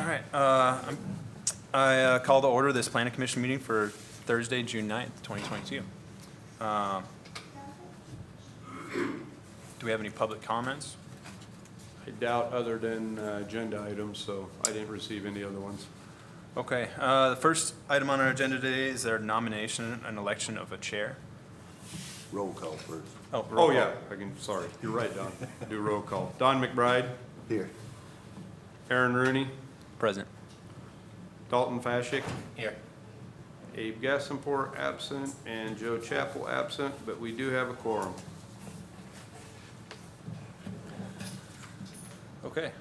right. I call to order this planning commission meeting for Thursday, June 9th, 2022. Do we have any public comments? I doubt other than agenda items, so I didn't receive any other ones. Okay. The first item on our agenda today is our nomination and election of a chair. Roll call first. Roll Oh, call. yeah, sorry, you're right, Don. Do roll call. Don McBride, Here. Aaron Rooney, Present. Dalton Fashick, Here. Abe Gassenport absent, and Joe Chappell absent, but we do have a quorum. Okay.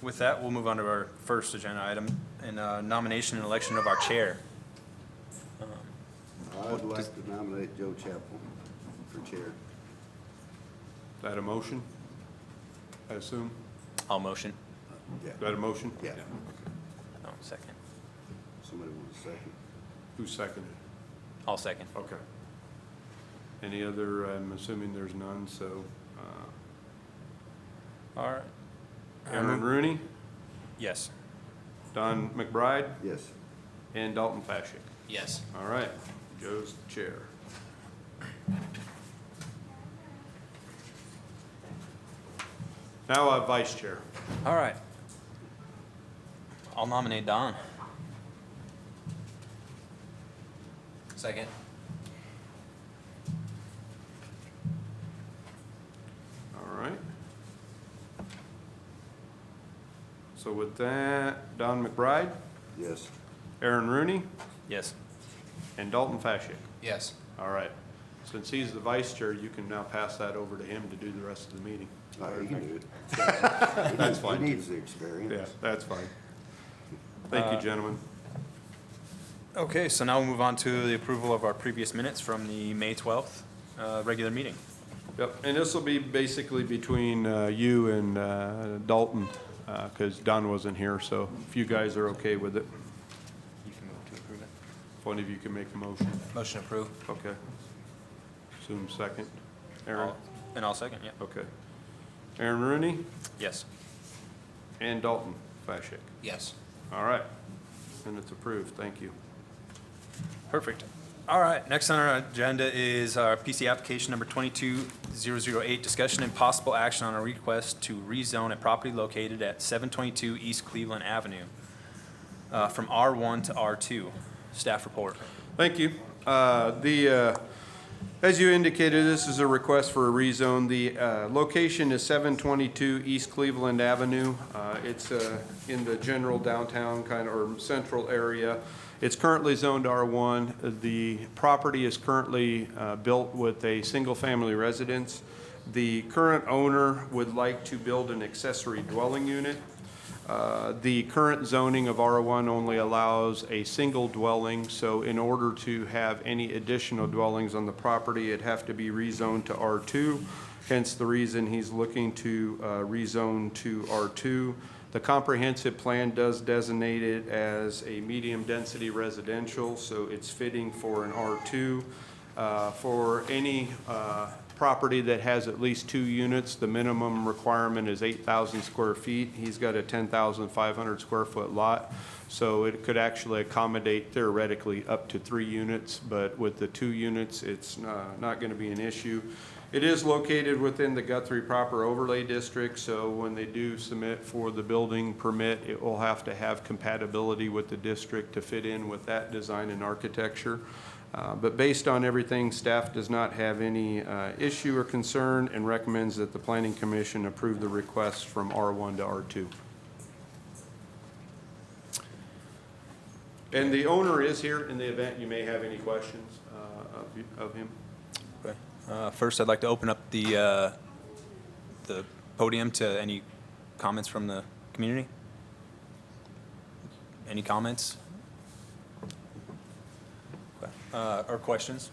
With that, we'll move on to our first agenda item, and nomination and election of our chair. I'd like to nominate Joe Chappell for chair. Is that a motion? I assume? I'll motion. Yeah. Is that a motion? Yeah. No, second. Somebody want a second? Who seconded? I'll second. Okay. Any other, I'm assuming there's none, so, All right. Aaron Rooney, Yes. Don McBride, Yes. and Dalton Fashick. Yes. All right, Joe's the chair. Now, vice chair. All right. I'll nominate Don. Second. All right. So with that, Don McBride, Yes. Aaron Rooney, Yes. and Dalton Fashick. Yes. All right. Since he's the vice chair, you can now pass that over to him to do the rest of the meeting. Oh, you can do it. That's fine. He needs the experience. Yeah, that's fine. Thank you, gentlemen. Okay, so now we'll move on to the approval of our previous minutes from the May 12th regular meeting. Yep, and this will be basically between you and Dalton, because Don wasn't here, so if you guys are okay with it, You can move to approve it. if one of you can make a motion. Motion approved. Okay. Assume second. Aaron? And I'll second, yeah. Okay. Aaron Rooney Yes. and Dalton Fashick. Yes. All right. And it's approved. Thank you. Perfect. All right, next on our agenda is our PC application number 22008, discussion and possible action on a request to rezone a property located at 722 East Cleveland Avenue from R1 to R2. Staff report. Thank you. As you indicated, this is a request for a rezone. The location is 722 East Cleveland Avenue. It's in the general downtown kind of or central area. It's currently zoned R1. The property is currently built with a single-family residence. The current owner would like to build an accessory dwelling unit. The current zoning of R1 only allows a single dwelling, so in order to have any additional dwellings on the property, it'd have to be rezoned to R2, hence the reason he's looking to rezone to R2. The comprehensive plan does designate it as a medium-density residential, so it's fitting for an R2. For any property that has at least 2 units, the minimum requirement is 8,000 square feet. He's got a 10,500 square foot lot, so it could actually accommodate theoretically up to 3 units, but with the 2 units, it's not going to be an issue. It is located within the Guthrie Proper Overlay District, so when they do submit for the building permit, it will have to have compatibility with the district to fit in with that design and architecture. But based on everything, staff does not have any issue or concern and recommends that the Planning Commission approve the request from R1 to R2. And the owner is here in the event you may have any questions of him. Okay. First, I'd like to open up the podium to any comments from the community. Any comments? Or questions?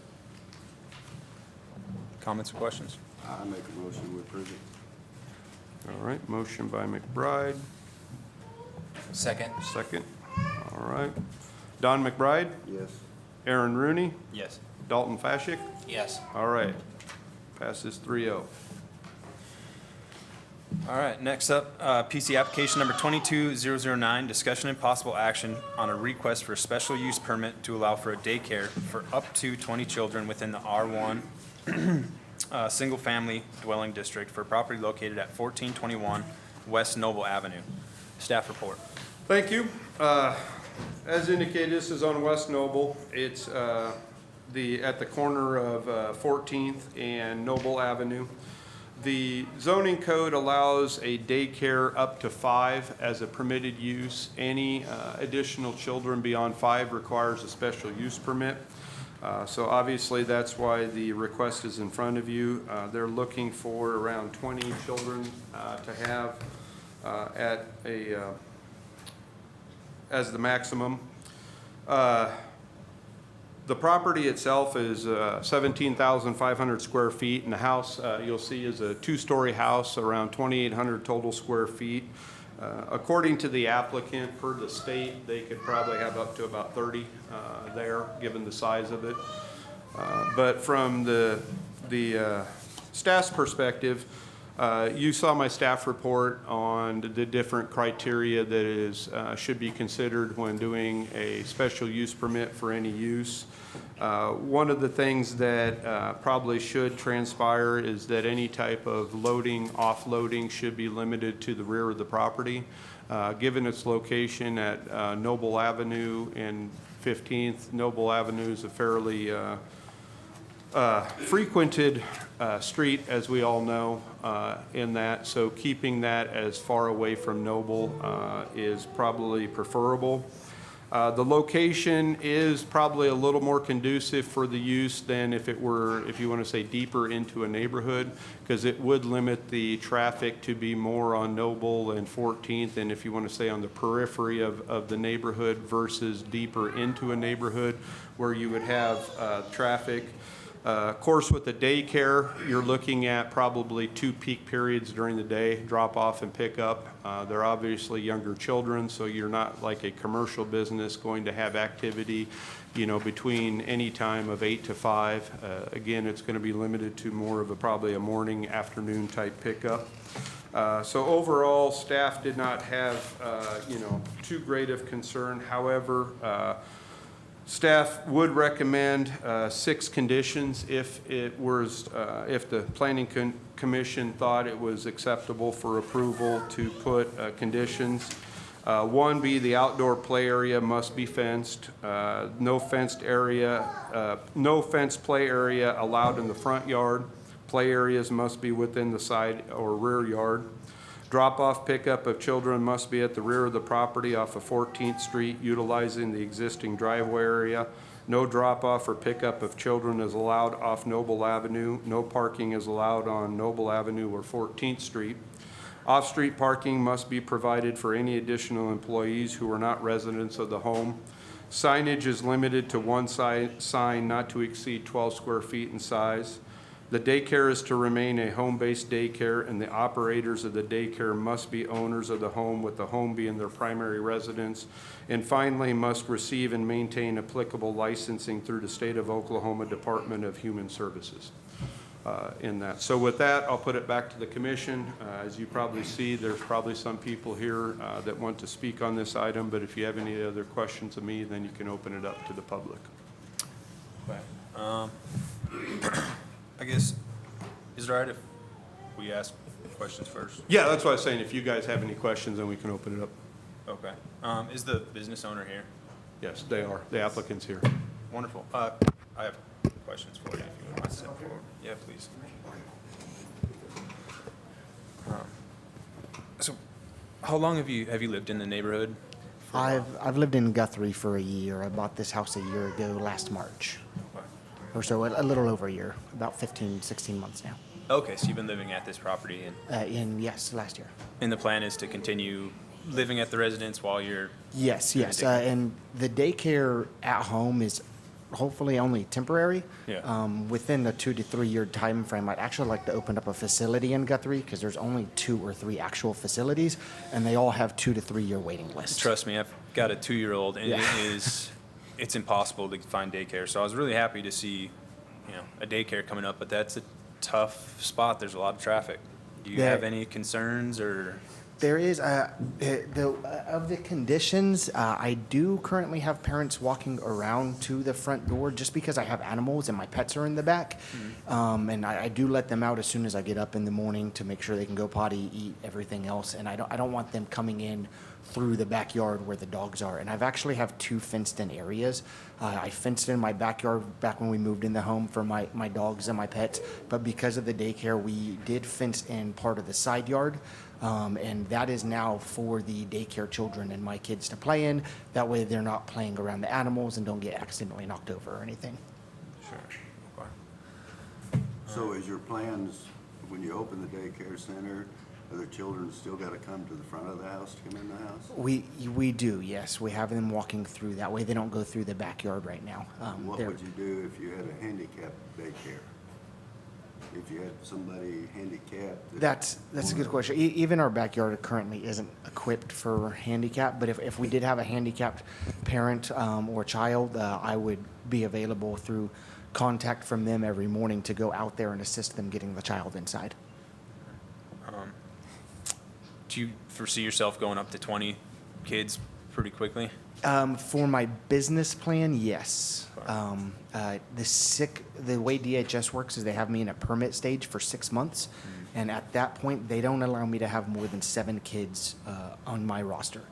Comments or questions? I make a motion, we approve it. All right, motion by McBride, Second. second. All right. Don McBride, Yes. Aaron Rooney, Yes. Dalton Fashick. Yes. All right, passes 3-0. All right, next up, PC application number 22009, discussion and possible action on a request for a special use permit to allow for a daycare for up to 20 children within the R1 single-family dwelling district for property located at 1421 West Noble Avenue. Staff report. Thank you. As indicated, this is on West Noble. It's at the corner of 14th and Noble Avenue. The zoning code allows a daycare up to 5 as a permitted use. Any additional children beyond 5 requires a special use permit. So obviously, that's why the request is in front of you. They're looking for around 20 children to have at a as the maximum. The property itself is 17,500 square feet, and the house you'll see is a 2-story house, around 2,800 total square feet. According to the applicant, per the state, they could probably have up to about 30 there, given the size of it. But from the staff's perspective, you saw my staff report on the different criteria that is should be considered when doing a special use permit for any use. One of the things that probably should transpire is that any type of loading, offloading should be limited to the rear of the property. Given its location at Noble Avenue and 15th, Noble Avenue is a fairly frequented street, as we all know, in that. So keeping that as far away from Noble is probably preferable. The location is probably a little more conducive for the use than if it were, if you want to say, deeper into a neighborhood, because it would limit the traffic to be more on Noble and 14th, and if you want to say on the periphery of the neighborhood versus deeper into a neighborhood where you would have traffic. Of course, with the daycare, you're looking at probably 2 peak periods during the day, drop off and pick up. They're obviously younger children, so you're not like a commercial business going to have activity, you know, between any time of 8 to 5. Again, it's going to be limited to more of probably a morning, afternoon type pickup. So overall, staff did not have, you know, too great of concern. However, staff would recommend 6 conditions if it was, if the planning commission thought it was acceptable for approval to put conditions. One be the outdoor play area must be fenced. No fenced area, no fenced play area allowed in the front yard. Play areas must be within the side or rear yard. Drop-off pickup of children must be at the rear of the property off of 14th Street, utilizing the existing driveway area. No drop-off or pickup of children is allowed off Noble Avenue. No parking is allowed on Noble Avenue or 14th Street. Off-street parking must be provided for any additional employees who are not residents of the home. Signage is limited to one sign not to exceed 12 square feet in size. The daycare is to remain a home-based daycare, and the operators of the daycare must be owners of the home, with the home being their primary residence. And finally, must receive and maintain applicable licensing through the State of Oklahoma Department of Human Services in that. So with that, I'll put it back to the commission. As you probably see, there's probably some people here that want to speak on this item, but if you have any other questions of me, then you can open it up to the public. I guess, is it all right if we ask questions first? Yeah, that's what I was saying. If you guys have any questions, then we can open it up. Okay. Is the business owner here? Yes, they are. The applicant's here. Wonderful. I have questions for you if you want to step forward. Yeah, please. So, how long have you lived in the neighborhood? I've lived in Guthrie for a year. I bought this house a year ago, last March, or so, a little over a year, about 15, 16 months now. Okay, so you've been living at this property, and Yes, last year. and the plan is to continue living at the residence while you're. Yes, doing yes, the daycare? and the daycare at home is hopefully only temporary. Yeah. Within the 2 to 3 year time frame, I'd actually like to open up a facility in Guthrie, because there's only 2 or 3 actual facilities, and they all have 2 to 3 year waiting lists. Trust me, I've got a 2-year-old, and Yeah. it's impossible to find daycare. So I was really happy to see, a daycare coming up, but that's a tough spot. There's a lot of traffic. Do you That- have any concerns or? There is, of the conditions, I do currently have parents walking around to the front door just because I have animals and my pets are in the back. And I do let them out as soon as I get up in the morning to make sure they can go potty, eat, everything else. And I don't want them coming in through the backyard where the dogs are. And I've actually have 2 fenced-in areas. I fenced in my backyard back when we moved in the home for my dogs and my pets. But because of the daycare, we did fence in part of the side yard. And that is now for the daycare children and my kids to play in. That way they're not playing around the animals and don't get accidentally knocked over or anything. Sure. Okay. So is your plans, when you open the daycare center, are the children still gotta come to the front of the house to come in the house? We do, yes. We have them walking through. That way they don't go through the backyard right now. What they're- would you do if you had a handicapped daycare? If you had somebody handicapped? That's a good question. Even our backyard currently isn't equipped for handicap, but if we did have a handicapped parent or child, I would be available through contact from them every morning to go out there and assist them getting the child inside. Do you foresee yourself going up to 20 kids pretty quickly? For my business plan, yes. The way DHS works is they have me in a permit stage for 6 months, and at that point, they don't allow me to have more than 7 kids on my roster.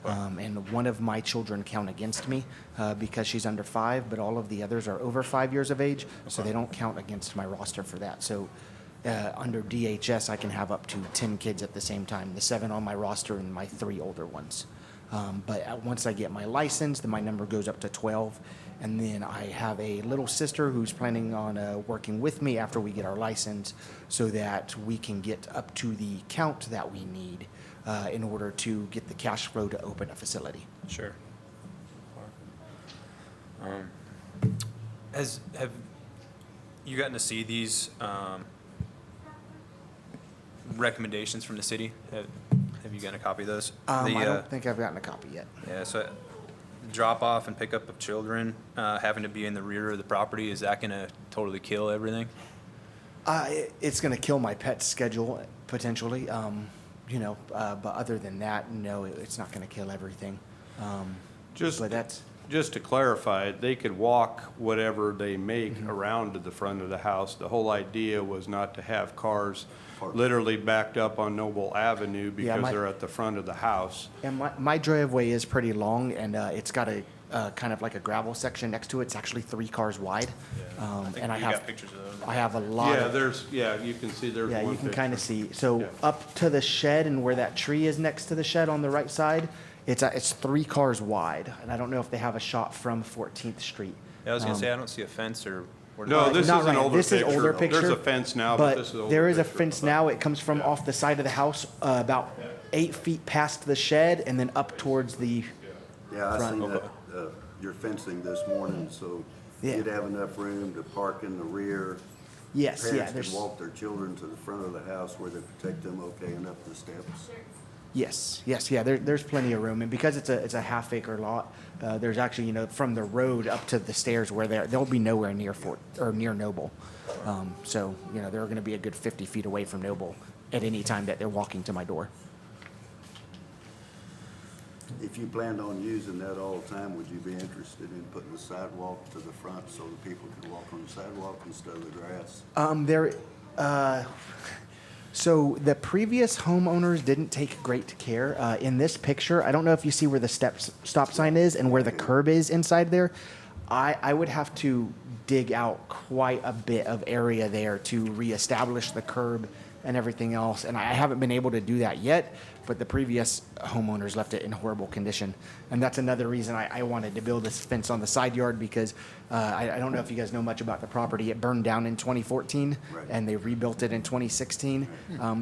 And one of my children count against me because she's under 5, but all of the others are over 5 years of age, so they don't count against my roster for that. So under DHS, I can have up to 10 kids at the same time, the 7 on my roster and my 3 older ones. But once I get my license, then my number goes up to 12. And then I have a little sister who's planning on working with me after we get our license so that we can get up to the count that we need in order to get the cash flow to open a facility. Sure. Have you gotten to see these recommendations from the city? Have you gotten a copy of those? I don't think I've gotten a copy yet. Yeah, so drop off and pick up of children, having to be in the rear of the property, is that gonna totally kill everything? It's going to kill my pet schedule potentially, but other than that, no, it's not going to kill everything. Just, But that's, just to clarify, they could walk whatever they make Mm-hmm. around to the front of the house. The whole idea was not to have cars Parked. literally backed up on Noble Avenue because my- they're at the front of the house. and my driveway is pretty long, and it's got a kind of like a gravel section next to it. It's actually 3 cars wide. And I You have, got pictures of those. I have a lot Yeah, of, you can see there's yeah, one you can picture. kind of see. So Yeah. up to the shed and where that tree is next to the shed on the right side, it's 3 cars wide. And I don't know if they have a shot from 14th Street. Yeah, I was gonna say, I don't see a fence or. No, this is Not an right. older This is picture. older There's picture, a fence now, but this is an older there is a picture. fence now. It comes from off the side of the house, about 8 feet past the shed and then up towards the, Yeah, I Front. seen that, your fencing this morning, so Yeah. you'd have enough room to park in the rear. yes, yeah, Parents there's, can walk their children to the front of the house where they protect them okay and up the steps. yes, yeah, there's plenty of room. And because it's a half acre lot, there's actually, from the road up to the stairs where they'll be nowhere near near Noble. So, they're gonna be a good 50 feet away from Noble at any time that they're walking to my door. If you planned on using that all the time, would you be interested in putting a sidewalk to the front so that people can walk on the sidewalk instead of the grass? So the previous homeowners didn't take great care. In this picture, I don't know if you see where the stop sign is and where the curb is inside there. I would have to dig out quite a bit of area there to reestablish the curb and everything else. And I haven't been able to do that yet, but the previous homeowners left it in horrible condition. And that's another reason I wanted to build this fence on the side yard because I don't know if you guys know much about the property. It burned down in 2014 Right. and they rebuilt it in 2016.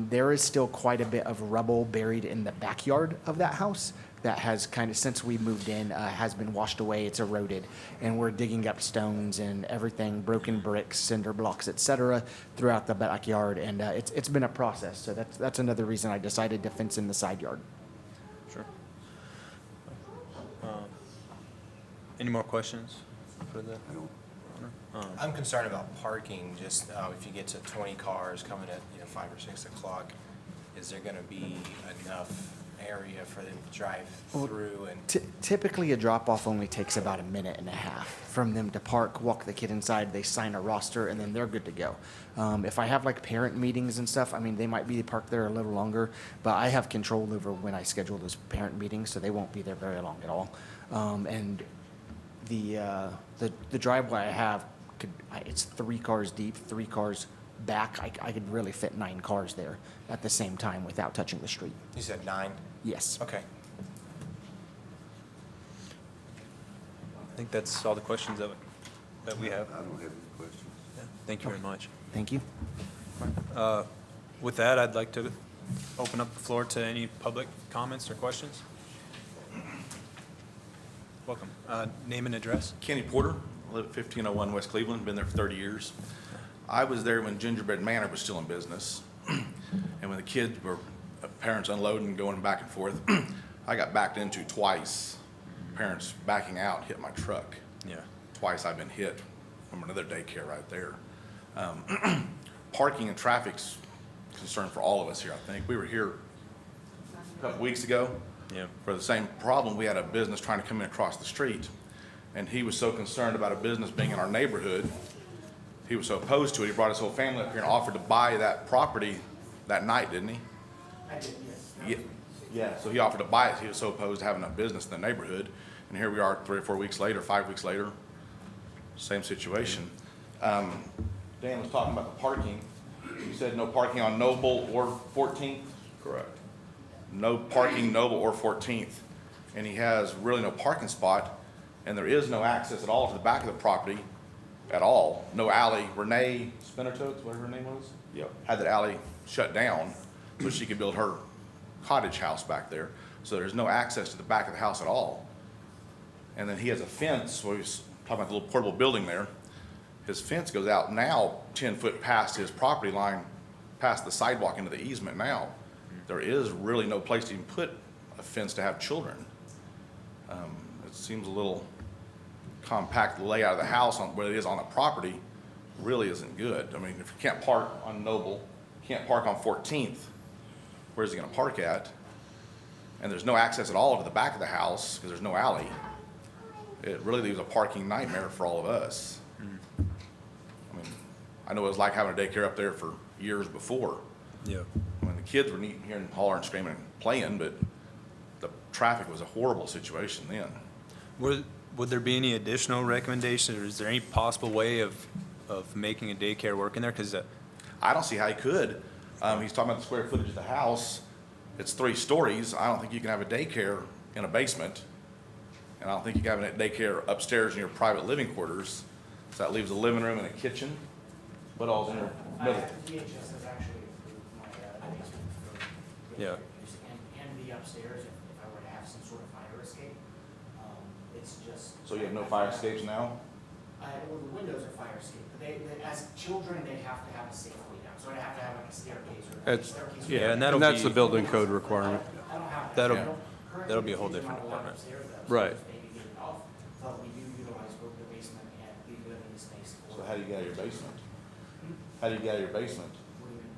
There is still quite a bit of rubble buried in the backyard of that house that has kind of, since we moved in, has been washed away. It's eroded. And we're digging up stones and everything, broken bricks, cinder blocks, et cetera, throughout the backyard. And it's been a process. So that's another reason I decided to fence in the side yard. Sure. Any more questions for the? I don't, Buckner? I'm concerned about parking, just if you get to 20 cars coming at, 5 or 6 o'clock, is there going to be enough area for them to drive through? And Typically, a drop-off only takes about a minute and a half from them to park, walk the kid inside, they sign a roster, and then they're good to go. If I have like parent meetings and stuff, I mean, they might be parked there a little longer, but I have control over when I schedule those parent meetings, so they won't be there very long at all. And the driveway I have, it's 3 cars deep, 3 cars back. I could really fit 9 cars there at the same time without touching the street. you said 9? Yes. Okay. I think that's all the questions that we have. I don't have any questions. Yeah, thank you very much. Thank you. With that, I'd like to open up the floor to any public comments or questions. Welcome. Name and address. Kenny Porter, I live at 1501 West Cleveland, been there for 30 years. I was there when Gingerbread Manor was still in business. And when the kids were, parents unloading and going back and forth, I got backed into twice. Parents backing out, hit my truck. Yeah. Twice I've been hit from another daycare right there. Parking and traffic's a concern for all of us here, I think. We were here a couple weeks ago. Yeah. For the same problem. We had a business trying to come in across the street, and he was so concerned about a business being in our neighborhood, he was so opposed to it, he brought his whole family up here and offered to buy that property that night, didn't he? I did, yes. Yeah, so he offered to buy it. He was so opposed to having a business in the neighborhood, and here we are 3 or 4 weeks later, 5 weeks later, same situation. Dan was talking about the parking. You said no parking on Noble or 14th? Correct. No parking Noble or 14th. And he has really no parking spot, and there is no access at all to the back of the property at all. No alley. Renee Spinnertotes, whatever her name was? Yep. Had that alley shut down so she could build her cottage house back there. So there's no access to the back of the house at all. And then he has a fence, where he's talking about the little portable building there. His fence goes out now 10 foot past his property line, past the sidewalk into the easement now. There is really no place to even put a fence to have children. It seems a little compact. The layout of the house on where it is on the property really isn't good. I mean, if you can't park on Noble, can't park on 14th, where's he gonna park at? And there's no access at all to the back of the house because there's no alley. It really leaves a parking nightmare for all of us. I mean, I know what it was like having a daycare up there for years before. Yeah. When the kids were here and hollering, screaming, and playing, but the traffic was a horrible situation then. Would there be any additional recommendations, or is there any possible way of making a daycare work in there? Because I don't see how he could. He's talking about the square footage of the house. It's 3 stories. I don't think you can have a daycare in a basement. And I don't think you can have a daycare upstairs in your private living quarters. So that leaves a living room and a kitchen. What all's in your middle? DHS has actually approved my basement for Yeah. use and the upstairs if I were to have some sort of fire escape. It's just. So you have no fire escapes now? Well, the windows are fire escape, but as children, they have to have a safe way down. So I have to have like a staircase or a It's- staircase. Yeah, and that'll that's be- the building code requirement. I don't have. That'll- I don't- that'll be a whole currently, different kids are not allowed department. upstairs, Right. Maybe get it off, but we do utilize both the basement and the living space. So how do you get out of your basement? How do you get out of your basement? What do you mean?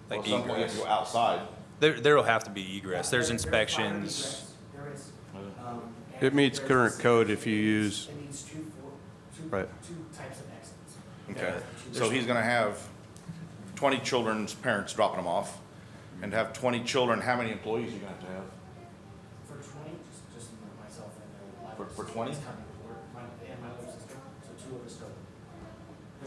Like Well, at some point you have egress. to go outside. There'll have to be egress. There's Fire inspections. egress. There is. And It meets there's current a- code if you use, It needs two Right. types of exits. Okay, Two- so he's gonna have 20 children's parents dropping them off, and to have 20 children, how many employees are you gonna have to have? For 20, just myself and my. For 20? It's coming to work, and my little sister, so 2 of us go.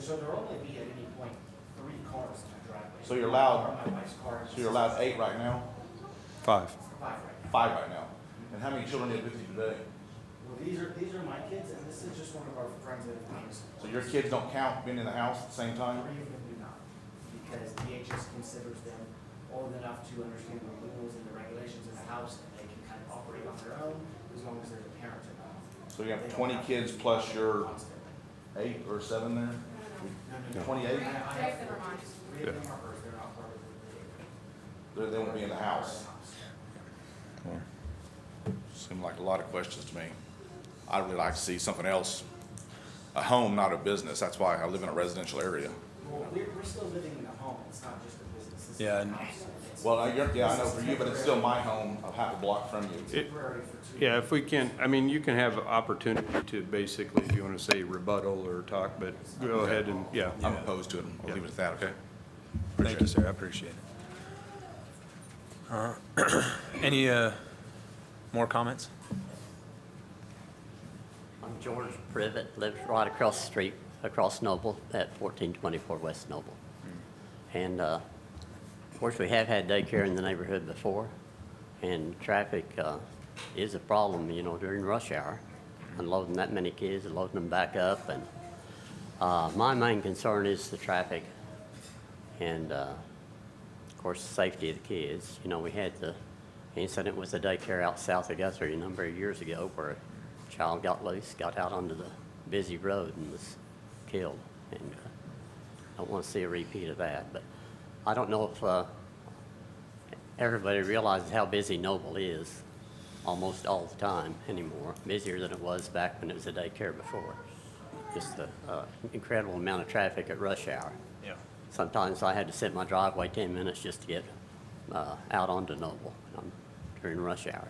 So there'll only be at any point 3 cars in the driveway. So you're allowed- Or my wife's car. So you're allowed 8 right now? 5. 5 right now. 5 right now. And how many children do you have with you today? Well, these are my kids, and this is just one of our friends that have us. So your kids don't count being in the house at the same time? 3 of them do not, because DHS considers them old enough to understand the rules and the regulations of the house, and they can kind of operate on their own, as long as there's a parent involved. So you have They don't 20 have to kids be plus your constantly. 8 or 7 there? No. 28? I have 3 of them are hers, they're not part of the. They won't be in the house. Seemed like a lot of questions to me. I'd really like to see something else a home, not a business. That's why I live in a residential area. Well, we're still living in a home, it's not just a business. This is Yeah, a and- house. It's Well, yeah, I know for you, but it's still my home of half a block from you. temporary for 2 Yeah, if we can, I mean, you can have opportunity to basically, if you want to say rebuttal or talk, but go ahead and, yeah. I'm opposed to it. I'll leave it at that, okay? Thank you, sir, I appreciate it. Any more comments? I'm George Privet, lives right across the street, across Noble, at 1424 West Noble. And, of course, we have had daycare in the neighborhood before, and traffic is a problem, you know, during rush hour, unloading that many kids, and loading them back up, and my main concern is the traffic and, of course, the safety of the kids. You know, we had the incident with the daycare out south of Guthrie a number of years ago where a child got loose, got out onto the busy road and was killed. And I don't want to see a repeat of that. But I don't know if everybody realizes how busy Noble is almost all the time anymore, busier than it was back when it was a daycare before. Just the incredible amount of traffic at rush hour. Yeah. Sometimes I had to sit in my driveway 10 minutes just to get out onto Noble during rush hour.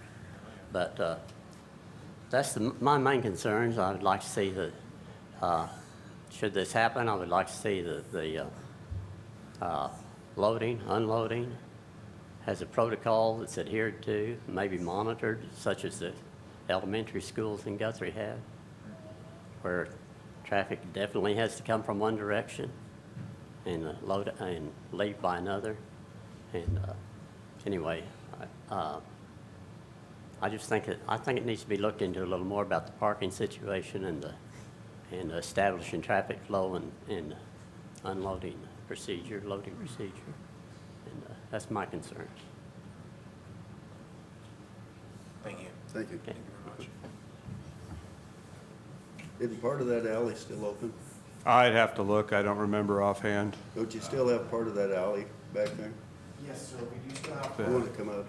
But that's my main concerns. I would like to see that, should this happen, I would like to see the loading, unloading has a protocol that's adhered to, maybe monitored, such as the elementary schools in Guthrie have, where traffic definitely has to come from one direction and load and leave by another. And anyway, I just think it needs to be looked into a little more about the parking situation and establishing traffic flow and unloading procedure, loading procedure. And that's my concerns. Thank you. Thank you. Okay. Isn't part of that alley still open? I'd have to look, I don't remember offhand. Don't you still have part of that alley back there? Yes, sir, we do still have. I want to come up.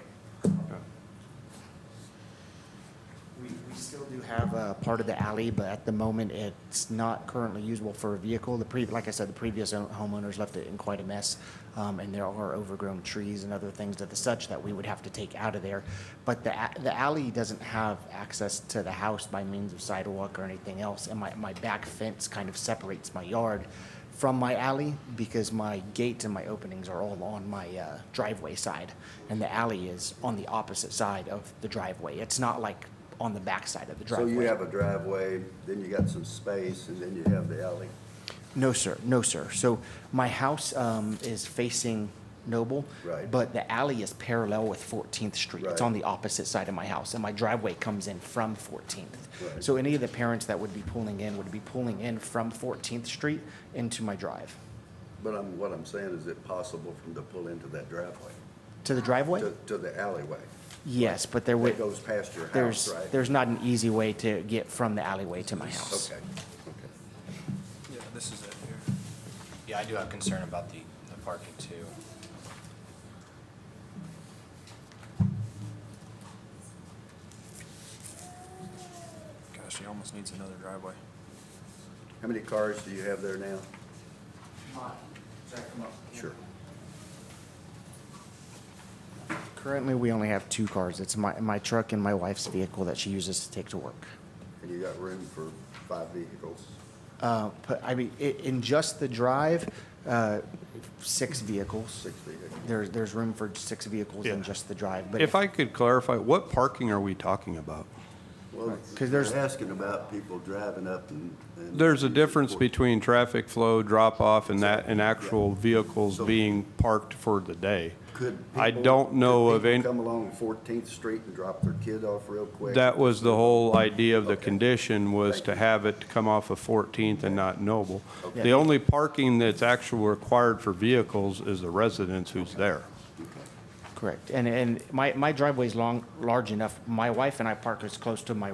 We still do have part of the alley, but at the moment, it's not currently usable for a vehicle. Like I said, the previous homeowners left it in quite a mess, and there are overgrown trees and other things of the such that we would have to take out of there. But the alley doesn't have access to the house by means of sidewalk or anything else, and my back fence kind of separates my yard from my alley because my gate and my openings are all on my driveway side, and the alley is on the opposite side of the driveway. It's not like on the back side of the So driveway. you have a driveway, then you got some space, and then you have the alley. No, sir. No, sir. So my house is facing Noble. Right. But the alley is parallel with 14th Street. It's Right. on the opposite side of my house, and my driveway comes in from 14th. Right. So any of the parents that would be pulling in from 14th Street into my drive. But what I'm saying, is it possible for them to pull into that driveway? To the driveway? To the alleyway? Yes, but there That would, goes past your house, there's, right? there's not an easy way to get from the alleyway to my house. Okay, okay. Yeah, this is it here. Yeah, I do have concern about the parking too. Gosh, he almost needs another driveway. How many cars do you have there now? Sure. Currently, we only have 2 cars. It's my truck and my wife's vehicle that she uses to take to work. And you got room for 5 vehicles? But I mean, in just the drive, 6 vehicles. 6 vehicles? There's room for 6 vehicles in Yeah. just the drive. But If I could clarify, what parking are we talking about? Well, 'Cause there's- they're asking about people driving up and. There's a difference between traffic flow, drop-off, and actual vehicles So- being parked for the day. Could I people- don't know could of people any, come along 14th Street and drop their kid off real quick? that was the whole idea of the Okay. condition, was Thank to you. have it come off of 14th and not Noble. Okay. The only parking that's actually required for vehicles is the residents who's there. correct. And my driveway's large enough. My wife and I park as close to my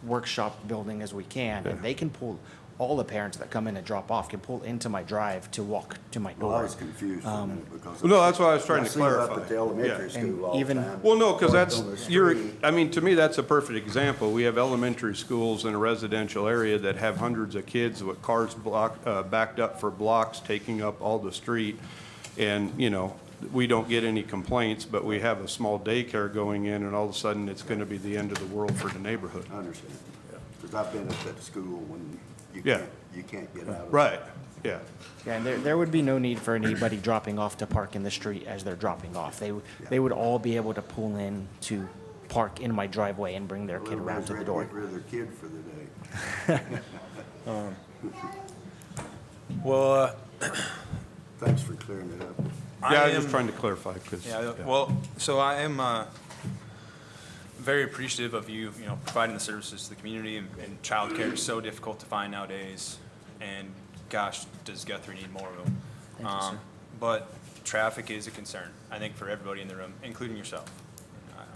workshop building as we can, and they can pull all the parents that come in and drop off can pull into my drive to walk to my Well, I door. was confused for a minute because. No, that's what I was trying to I see them up clarify. at the elementary Yeah. school And all the even- time. Well, no, because Parked that's, on the you're, street. I mean, to me, that's a perfect example. We have elementary schools in a residential area that have hundreds of kids with cars backed up for blocks, taking up all the street. And, you know, we don't get any complaints, but we have a small daycare going in, and all of a sudden, it's going to be the end of the world for the neighborhood. I understand. Because I've been up at the school when Yeah. you can't get out of it. Right, yeah. Yeah, and there would be no need for anybody dropping off to park in the street as they're dropping off. They would all be able to pull in to park in my driveway and bring their kid around Everybody's to the ready door. to get rid of their kid for the day. Well, Thanks for clearing it up. Yeah, I was just trying to clarify, because. Yeah, well, so I am very appreciative of you, you know, providing the services to the community, and childcare is so difficult to find nowadays, and gosh, does Guthrie need more of them. Thank you, sir. But traffic is a concern, I think, for everybody in the room, including yourself.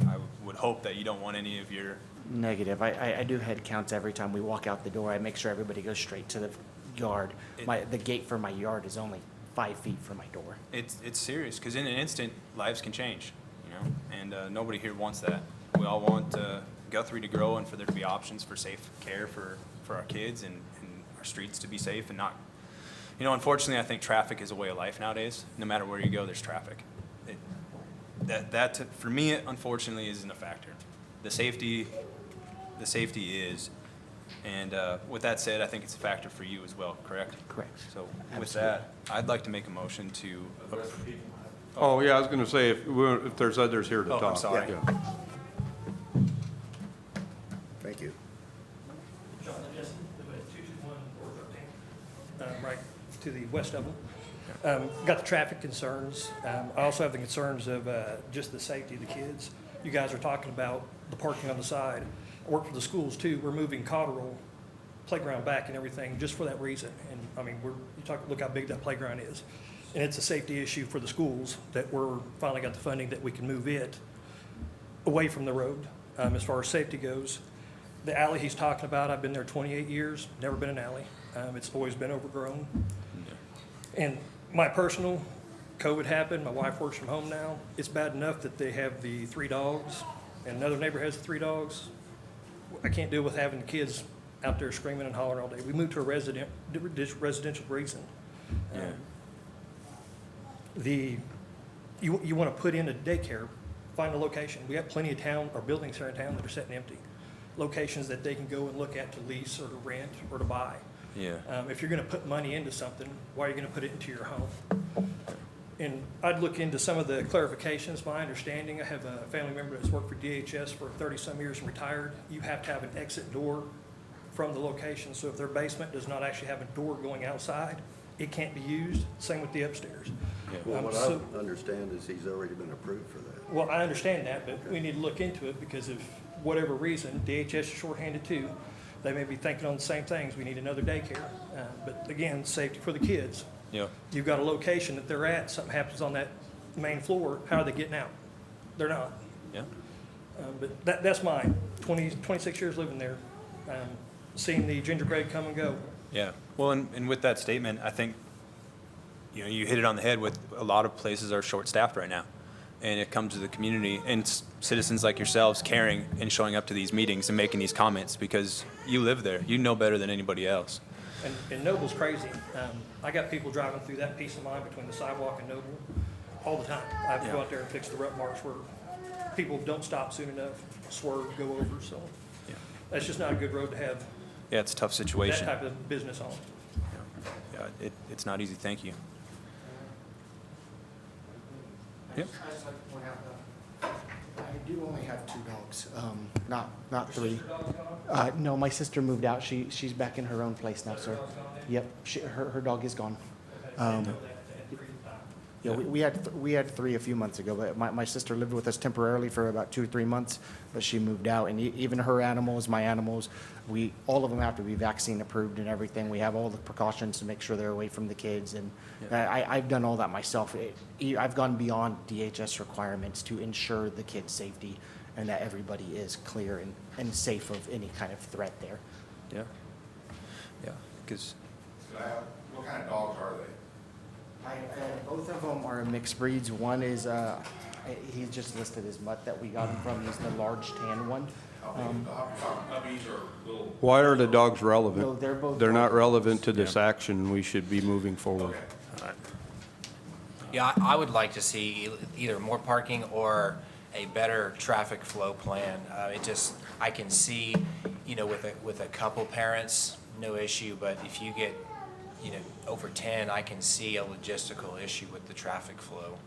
I would hope that you don't want any of your, Negative. I do head counts every time we walk out the door. I make sure everybody goes straight to the yard. The gate for my yard is only 5 feet from my door. it's serious, because in an instant, lives can change, you know, and nobody here wants that. We all want Guthrie to grow and for there to be options for safe care for our kids and our streets to be safe and not, you know, unfortunately, I think traffic is a way of life nowadays. No matter where you go, there's traffic. For me, it unfortunately isn't a factor. The safety is, and with that said, I think it's a factor for you as well, correct? Correct. So with that, I'd like to make a motion to, Oh, yeah, I was going to say, if there's others here to Oh, I'm talk. sorry. Yeah. Thank you. John and Jesse, live at 221 North 13th, right to the west of them. Got the traffic concerns. I also have the concerns of just the safety of the kids. You guys are talking about the parking on the side. I work for the schools too. We're moving Cotterill playground back and everything just for that reason. And I mean, look how big that playground is. And it's a safety issue for the schools that we're finally got the funding that we can move it away from the road as far as safety goes. The alley he's talking about, I've been there 28 years, never been an alley. It's always been overgrown. And my personal, COVID happened, my wife works from home now. It's bad enough that they have the 3 dogs, and another neighbor has 3 dogs. I can't deal with having the kids out there screaming and hollering all day. We moved to a residential reason. You want to put in a daycare, find a location. We have plenty of town, or buildings here in town that are sitting empty. Locations that they can go and look at to lease or to rent or to buy. yeah. If you're gonna put money into something, why are you gonna put it into your home? And I'd look into some of the clarifications. My understanding, I have a family member that's worked for DHS for 30-some years and retired. You have to have an exit door from the location. So if their basement does not actually have a door going outside, it can't be used. Same with the upstairs. Well, what So- I understand is he's already been approved for that. Well, I understand that, but we need to look into it because of whatever reason, DHS is shorthanded too. They may be thinking on the same things. We need another daycare. But again, safety for the kids. Yeah. You've got a location that they're at, something happens on that main floor, how are they getting out? They're not. Yeah. But that's mine, 26 years living there, seeing the gingerbread come and go. Yeah. Well, and with that statement, I think, you know, you hit it on the head with a lot of places are short-staffed right now. And it comes to the community and citizens like yourselves caring and showing up to these meetings and making these comments because you live there. You know better than anybody else. And Noble's crazy. I got people driving through that piece of line between the sidewalk and Noble all the time. I have to go out there and fix the rut marks where people don't stop soon enough, swerve, go over, so. Yeah. That's just not a good road to have Yeah, it's a tough that situation. type of business on. Yeah, it's not easy. Thank you. Yep. I'd just like to point out, I do only have 2 dogs, not 3. No, my sister moved out. She's back in her own place now, sir. Yep, her dog is gone. Yeah, we had 3 a few months ago, but my sister lived with us temporarily for about 2 or 3 months, but she moved out, and even her animals, my animals, all of them have to be vaccine approved and everything. We have all the precautions to make sure they're away from the kids, and I've done all that myself. I've gone beyond DHS requirements to ensure the kids' safety and that everybody is clear and safe of any kind of threat there. Yeah. Yeah. Because, What kind of dogs are they? Both of them are mixed breeds. One is, he's just listed as mutt that we got him from. He's the large tan one. Puppies or little? Why are the dogs relevant? No, they're both They're not dogs. relevant to this action. We should be moving forward. Yeah, I would like to see either more parking or a better traffic flow plan. I can see, with a couple parents, no issue, but if you get, over 10, I can see a logistical issue with the traffic flow.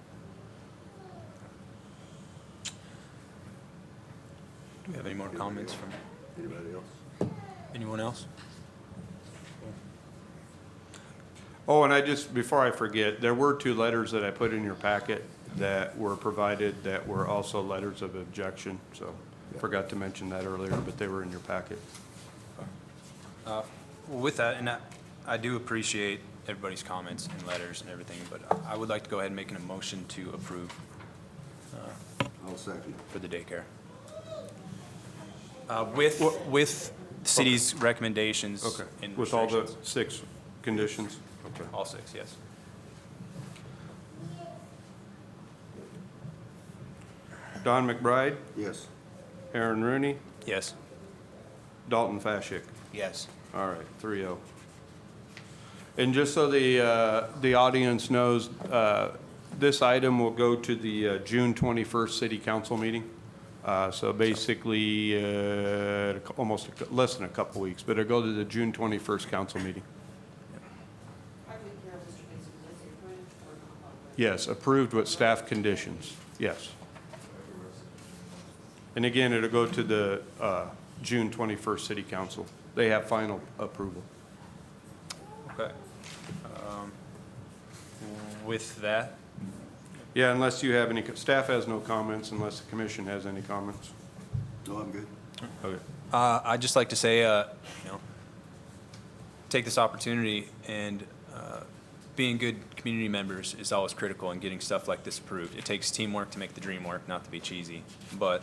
do we have any more comments from Anybody else? anyone else? Oh, and before I forget, there were 2 letters that I put in your packet that were provided that were also letters of objection. So forgot to mention that earlier, but they were in your packet. Well, with that, and I do appreciate everybody's comments and letters and everything, but I would like to go ahead and make a motion to approve I'll second. for the daycare. With the city's recommendations Okay. and With all the restrictions. 6 conditions? Okay. All 6, yes. Don McBride, Yes. Aaron Rooney, Yes. Dalton Fashick. Yes. All right, 3-0. And just so the audience knows, this item will go to the June 21st city council meeting. So basically, almost less than a couple weeks, but it'll go to the June 21st council meeting. Yes, approved with staff conditions, yes. And again, it'll go to the June 21st city council. They have final approval. Okay. With that, Yeah, unless you have any, staff has no comments unless the commission has any comments. No, I'm good. Okay. I'd just like to say, take this opportunity and being good community members is always critical in getting stuff like this approved. It takes teamwork to make the dream work, not to be cheesy. But,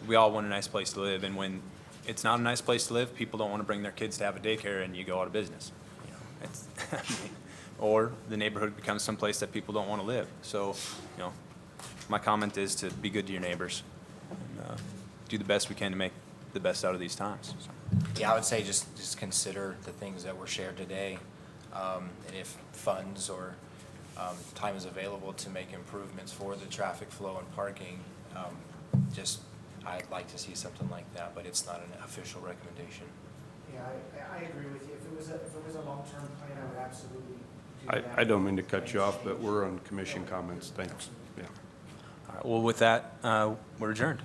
we all want a nice place to live. And when it's not a nice place to live, people don't want to bring their kids to have a daycare and you go out of business. Or the neighborhood becomes someplace that people don't want to live. So, my comment is to be good to your neighbors and do the best we can to make the best out of these times. So. Yeah, I would say just consider the things that were shared today. And if funds or time is available to make improvements for the traffic flow and parking, I'd like to see something like that, but it's not an official recommendation. Yeah, I agree with you. If it was a long-term plan, I would absolutely do that. I don't mean to cut you off, but we're on commission comments. Thanks. Yeah. All right, well, with that, we're adjourned.